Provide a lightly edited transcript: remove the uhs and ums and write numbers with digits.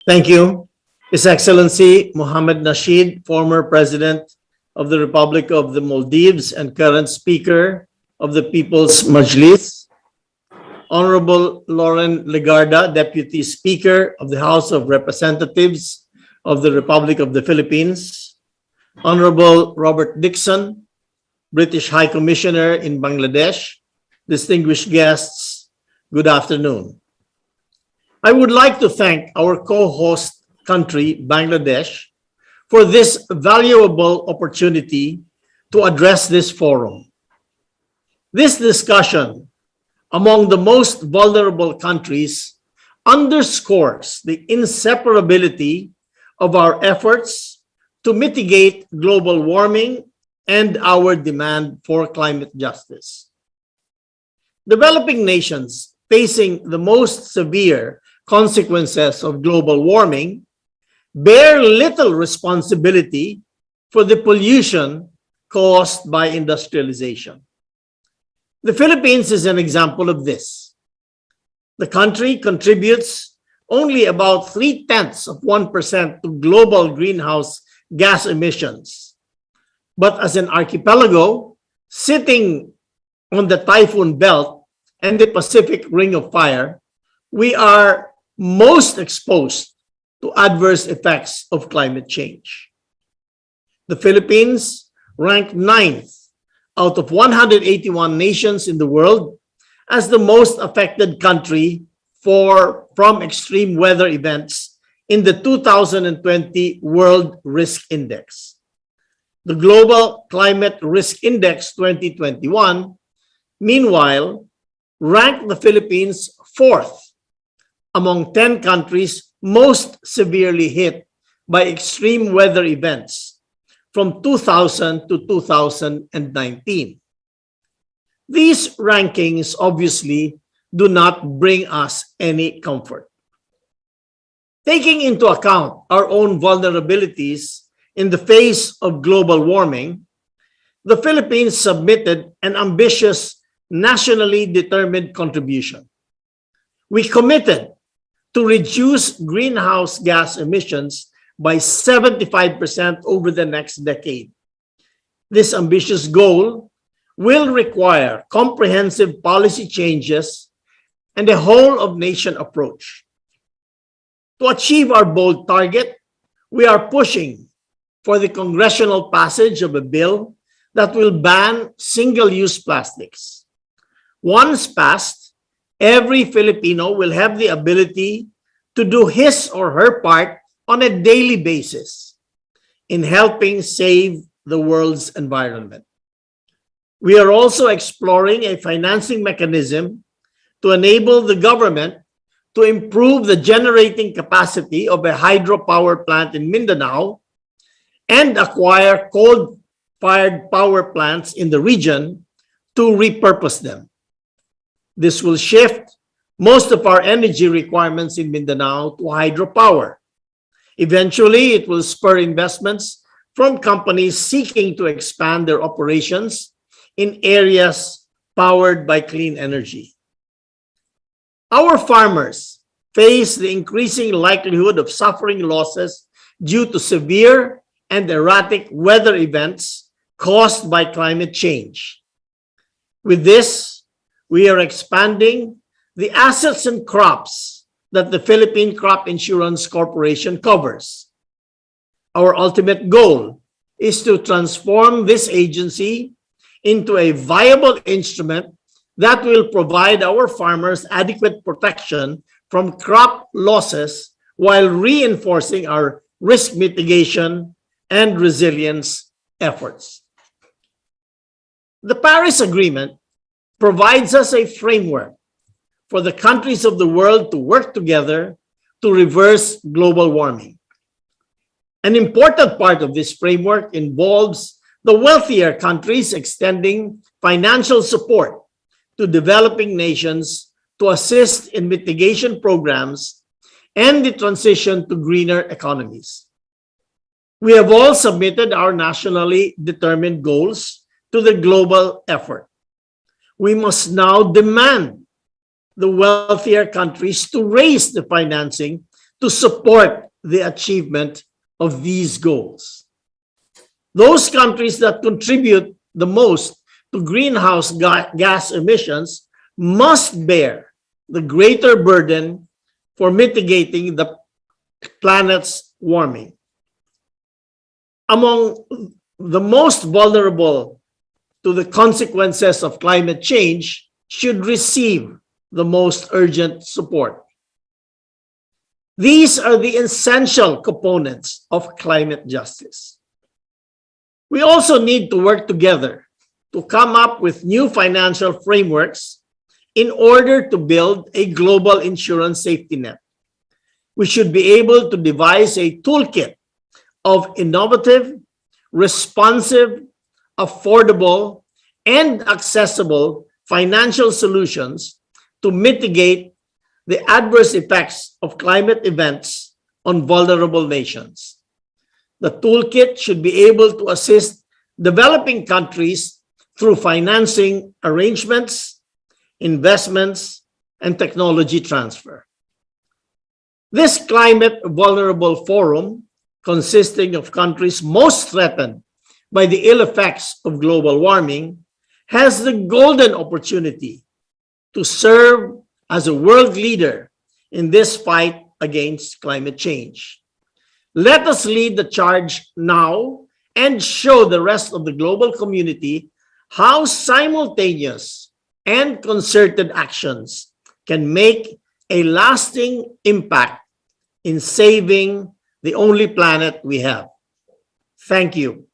Thank you. His Excellency Mohammed Nasheed, former President of the Republic of the Maldives and current Speaker of the People's Majlis. Honorable Lauren Legarda, Deputy Speaker of the House of Representatives of the Republic of the Philippines. Honorable Robert Dixon, British High Commissioner in Bangladesh. Distinguished guests, good afternoon. I would like to thank our co-host country, Bangladesh, for this valuable opportunity to address this forum. This discussion among the most vulnerable countries underscores the inseparability of our efforts to mitigate global warming and our demand for climate justice. Developing nations facing the most severe consequences of global warming bear little responsibility for the pollution caused by industrialization. The Philippines is an example of this. The country contributes only about 0.3% to global greenhouse gas emissions. But as an archipelago sitting on the typhoon belt and the Pacific Ring of Fire, we are most exposed to adverse effects of climate change. The Philippines ranked 9th out of 181 nations in the world as the most affected country from extreme weather events in the 2020 World Risk Index. The Global Climate Risk Index 2021, meanwhile, ranked the Philippines 4th among 10 countries most severely hit by extreme weather events from 2000 to 2019. These rankings obviously do not bring us any comfort. Taking into account our own vulnerabilities in the face of global warming, the Philippines submitted an ambitious, nationally determined contribution. We committed to reduce greenhouse gas emissions by 75% over the next decade. This ambitious goal will require comprehensive policy changes and a whole-of-nation approach. To achieve our bold target, we are pushing for the congressional passage of a bill that will ban single-use plastics. Once passed, every Filipino will have the ability to do his or her part on a daily basis in helping save the world's environment. We are also exploring a financing mechanism to enable the government to improve the generating capacity of a hydropower plant in Mindanao and acquire coal-fired power plants in the region to repurpose them. This will shift most of our energy requirements in Mindanao to hydropower. Eventually, it will spur investments from companies seeking to expand their operations in areas powered by clean energy. Our farmers face the increasing likelihood of suffering losses due to severe and erratic weather events caused by climate change. With this, we are expanding the assets and crops that the Philippine Crop Insurance Corporation covers. Our ultimate goal is to transform this agency into a viable instrument that will provide our farmers adequate protection from crop losses while reinforcing our risk mitigation and resilience efforts. The Paris Agreement provides us a framework for the countries of the world to work together to reverse global warming. An important part of this framework involves the wealthier countries extending financial support to developing nations to assist in mitigation programs and the transition to greener economies. We have all submitted our nationally determined goals to the global effort. We must now demand the wealthier countries to raise the financing to support the achievement of these goals. Those countries that contribute the most to greenhouse gas emissions must bear the greater burden for mitigating the planet's warming. Among the most vulnerable to the consequences of climate change should receive the most urgent support. These are the essential components of climate justice. We also need to work together to come up with new financial frameworks in order to build a global insurance safety net. We should be able to devise a toolkit of innovative, responsive, affordable, and accessible financial solutions to mitigate the adverse effects of climate events on vulnerable nations. The toolkit should be able to assist developing countries through financing arrangements, investments, and technology transfer. This climate vulnerable forum, consisting of countries most threatened by the ill effects of global warming, has the golden opportunity to serve as a world leader in this fight against climate change. Let us lead the charge now and show the rest of the global community how simultaneous and concerted actions can make a lasting impact in saving the only planet we have. Thank you.